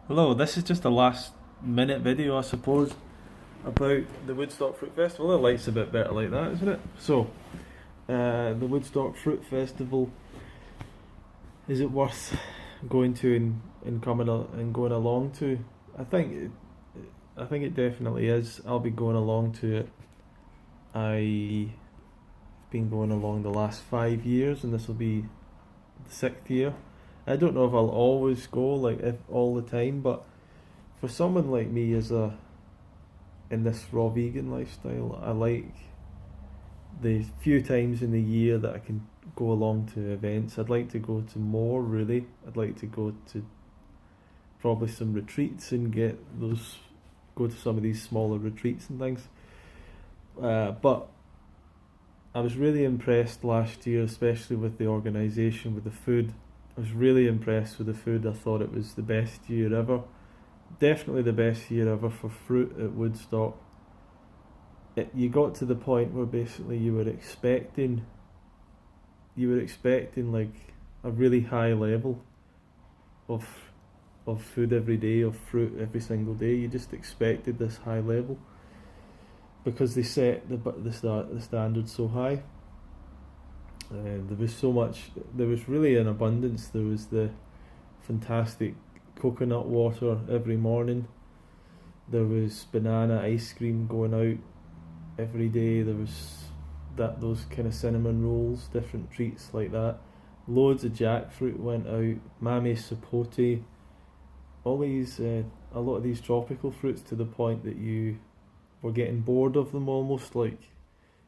Hello, this is just a last minute video, I suppose, about the Woodstock Fruit Festival. The light's a bit better like that, isn't it? The Woodstock Fruit Festival, is it worth going to and and going along to? I think it, I think it definitely is. I'll be going along to it. I've been going along the last 5 years, and this will be the sixth year. I don't know if I'll always go like if all the time, but for someone like me as a in this raw vegan lifestyle, I like the few times in the year that I can go along to events. I'd like to go to more really. I'd like to go to probably some retreats and go to some of these smaller retreats and things. But I was really impressed last year, especially with the organisation, with the food. I was really impressed with the food. I thought it was the best year ever. Definitely the best year ever for fruit at Woodstock. You got to the point where basically you were expecting like a really high level of food every day, of fruit every single day. You just expected this high level because they set the standard so high. There was so much. There was really an abundance. There was the fantastic coconut water every morning. There was banana ice cream going out every day. There was those kind of cinnamon rolls, different treats like that. Loads of jackfruit went out. Mame sapote. All these, a lot of these tropical fruits to the point that you were getting bored of them almost. Like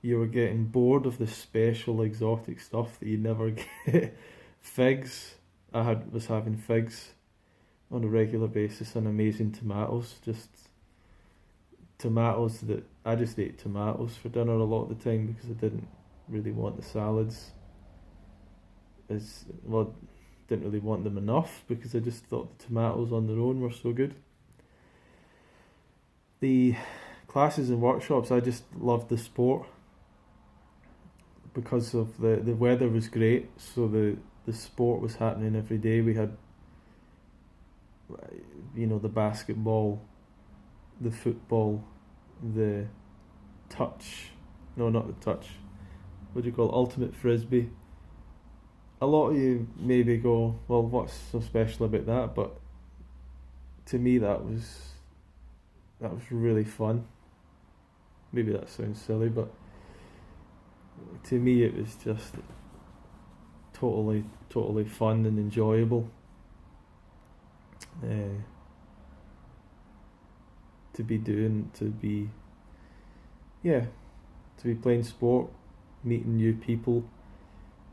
you were getting bored of the special exotic stuff that you never get. Figs. Was having figs on a regular basis, and amazing tomatoes. Just tomatoes that I just ate tomatoes for dinner a lot of the time because I didn't really want the salads as well. Didn't really want them enough because I just thought the tomatoes on their own were so good. The classes and workshops, I just loved the sport because of the weather was great, so the sport was happening every day. We had the basketball, the football, the touch, no, not the touch, what do you call it? Ultimate frisbee. A lot of you maybe go, well, what's so special about that? But to me that was really fun. Maybe that sounds silly, but to me it was just totally fun and enjoyable. To be doing, yeah, to be playing sport, meeting new people,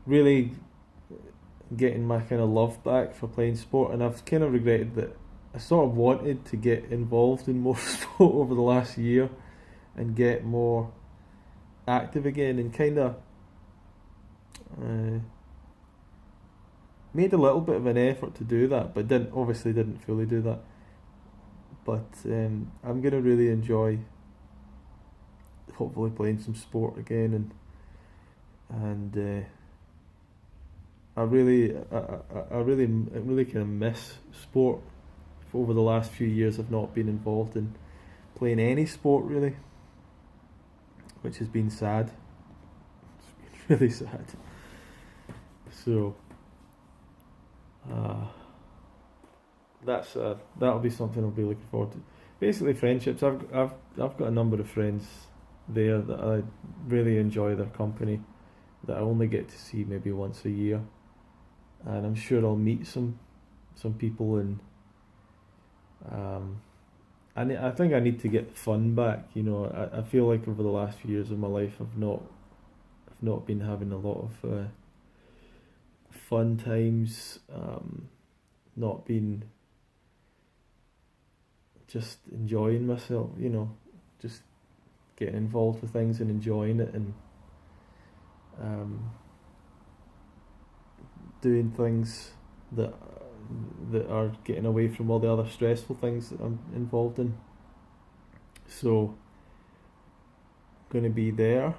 really getting my kind of love back for playing sport. And I've kind of regretted that I sort of wanted to get involved in more sport over the last year and get more active again, and kind of made a little bit of an effort to do that, but didn't fully do that. But I'm gonna really enjoy hopefully playing some sport again, and I really kind of miss sport. For over the last few years, I've not been involved in playing any sport really, which has been sad. It's been really sad. So uh, that'll be something I'll be looking forward to. Basically, friendships. I've got a number of friends there that I really enjoy their company. That I only get to see maybe once a year, and I'm sure I'll meet some people, and I think I need to get the fun back. I feel like over the last few years of my life, I've not been having a lot of fun times. Not been just enjoying myself. Just getting involved with things and enjoying it, and doing things that are getting away from all the other stressful things that I'm involved in. So, going to be there.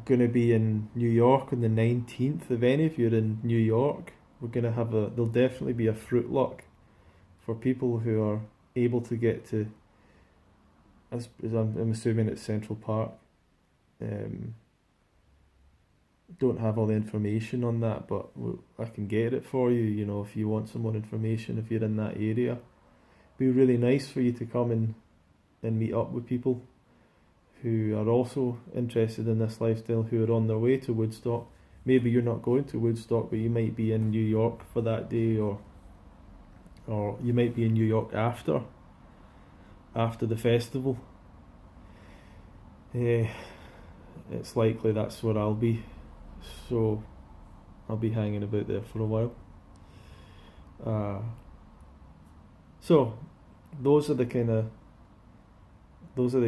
going to be in New York on the 19th. If any of you are in New York, we're going to have there'll definitely be a fruit luck for people who are able to get to, as I'm assuming it's Central Park. Don't have all the information on that, but I can get it for you, you know, if you want some more information, if you're in that area. It'd be really nice for you to come and meet up with people who are also interested in this lifestyle, who are on their way to Woodstock. Maybe you're not going to Woodstock, but you might be in New York for that day, or you might be in New York after the festival. It's likely that's where I'll be, so I'll be hanging about there for a while. So those are the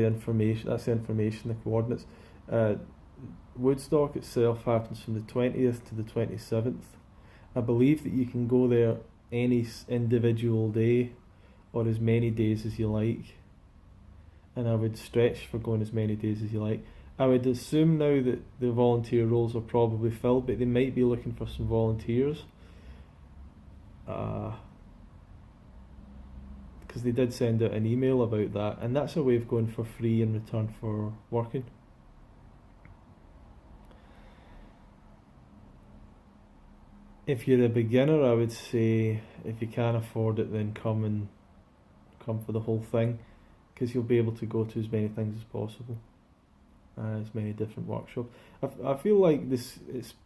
information. That's the information, the coordinates. Woodstock itself happens from the 20th to the 27th. I believe that you can go there any individual day or as many days as you like, and I would stretch for going as many days as you like. I would assume now that the volunteer roles are probably filled, but they might be looking for some volunteers, because they did send out an email about that, and that's a way of going for free in return for working. If you're a beginner, I would say if you can't afford it, then come for the whole thing, because you'll be able to go to as many things as possible, as many different workshops. I feel like it's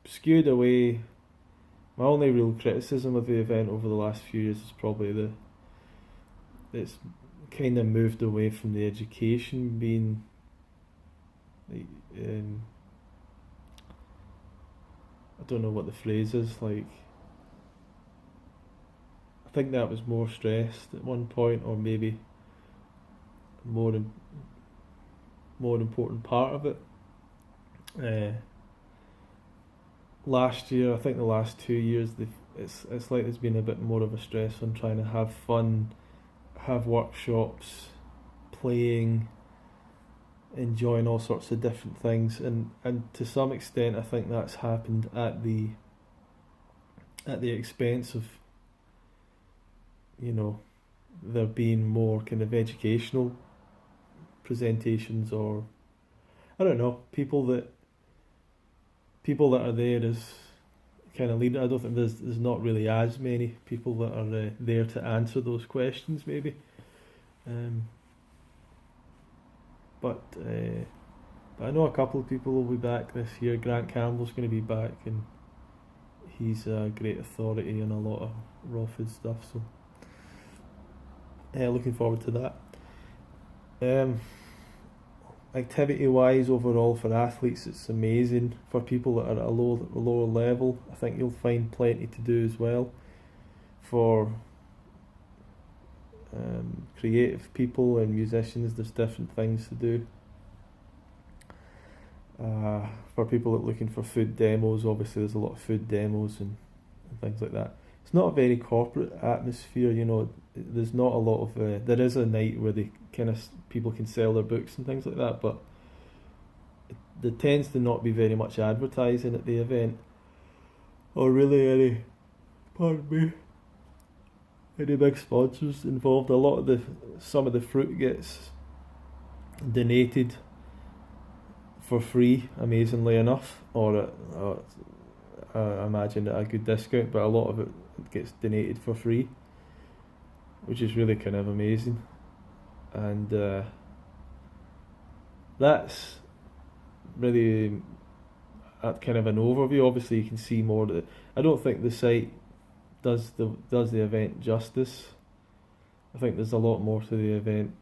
skewed away. My only real criticism of the event over the last few years is probably it's kind of moved away from the education being I don't know what the phrase is, like, I think that was more stressed at one point, or maybe more important part of it. Last year, I think the last 2 years, it's like there's been a bit more of a stress on trying to have fun, have workshops, playing, enjoying all sorts of different things, and to some extent I think that's happened at the expense of, you know, there being more kind of educational presentations, or I don't know, people that are there as kind of leader. I don't think there's not really as many people that are there to answer those questions maybe. But I know a couple of people will be back this year. Grant Campbell's going to be back, and he's a great authority on a lot of raw food stuff, so looking forward to that. Activity wise, overall for athletes, it's amazing. For people that are at a lower level, I think you'll find plenty to do as well. For creative people and musicians, there's different things to do. For people that are looking for food demos, obviously there's a lot of food demos and things like that. It's not a very corporate atmosphere, you know. There's not a lot of there is a night where they people can sell their books and things like that, but there tends to not be very much advertising at the event, or really any big sponsors involved. Some of the fruit gets donated for free, amazingly enough, or I imagine at a good discount, but a lot of it gets donated for free, which is really kind of amazing. And that's really kind of an overview. Obviously you can see more. I don't think the site does the event justice. I think there's a lot more to the event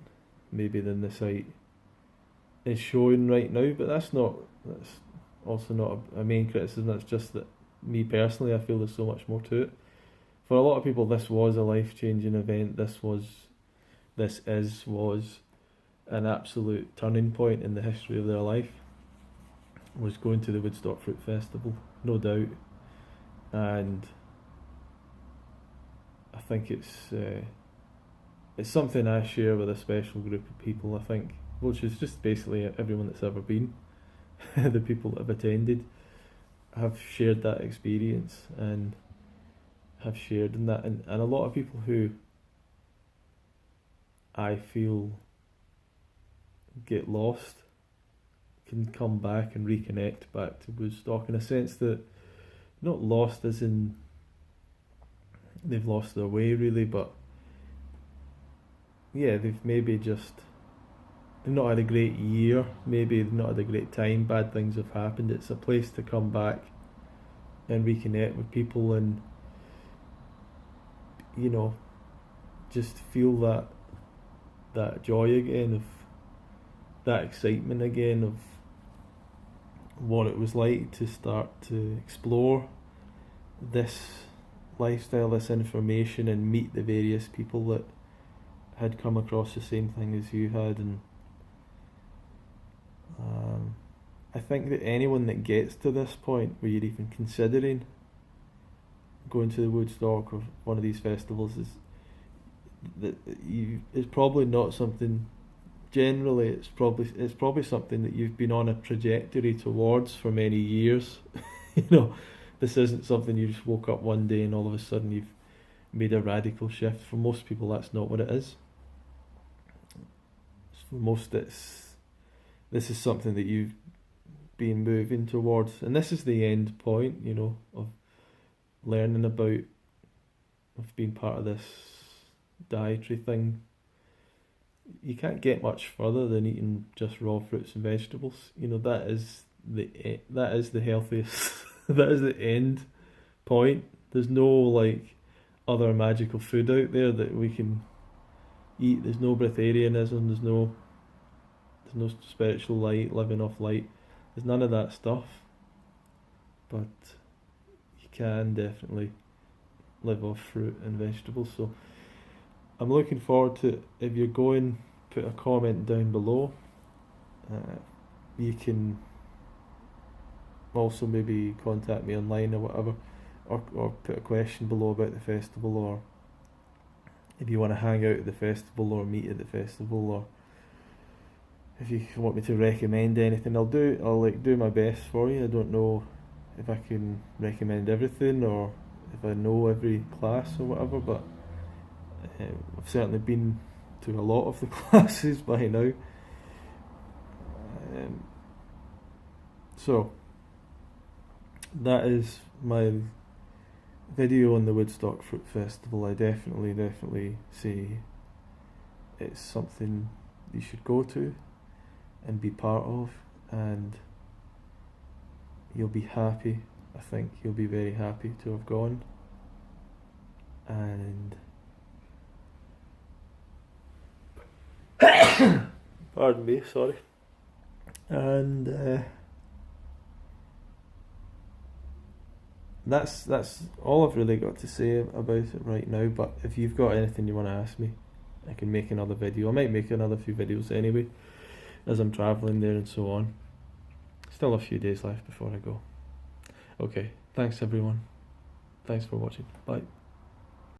maybe than the site is showing right now, but that's also not a main criticism. That's just that me personally, I feel there's so much more to it. For a lot of people, this was a life-changing event. This was an absolute turning point in the history of their life, was going to the Woodstock Fruit Festival, no doubt. And I think it's something I share with a special group of people, I think, which is just basically everyone that's ever been. the people that have attended have shared that experience and have shared in that, and a lot of people who I feel get lost can come back and reconnect back to Woodstock, in a sense that, not lost as in they've lost their way really, but yeah, they've maybe just, they've not had a great year, maybe they've not had a great time, bad things have happened. It's a place to come back and reconnect with people and, you know, just feel that joy again, of that excitement again, of what it was like to start to explore this lifestyle, this information, and meet the various people that had come across the same thing as you had. And I think that anyone that gets to this point where you're even considering going to the Woodstock or one of these festivals, is that it's probably not something, generally it's probably something that you've been on a trajectory towards for many years. You know, this isn't something you just woke up one day and all of a sudden you've made a radical shift. For most people, that's not what it is. For most, this is something that you've been moving towards, and this is the end point, you know, of learning about, of being part of this dietary thing. You can't get much further than eating just raw fruits and vegetables. You know, that is the healthiest. That is the end point. There's no like other magical food out there that we can eat. There's no breatharianism. There's no spiritual light, living off light. There's none of that stuff. But you can definitely live off fruit and vegetables. So I'm looking forward to it. If you're going, put a comment down below. You can also maybe contact me online or whatever, or put a question below about the festival, or if you want to hang out at the festival or meet at the festival, or if you want me to recommend anything, I'll do my best for you. I don't know if I can recommend everything or if I know every class or whatever, but I've certainly been to a lot of the classes by now. So that is my video on the Woodstock Fruit Festival. I definitely say it's something you should go to and be part of, and you'll be happy. I think you'll be very happy to have gone. And pardon me, sorry. And that's all I've really got to say about it right now. But if you've got anything you want to ask me, I can make another video. I might make another few videos anyway, as I'm travelling there and so on. Still a few days left before I go. Okay, thanks everyone. Thanks for watching. Bye.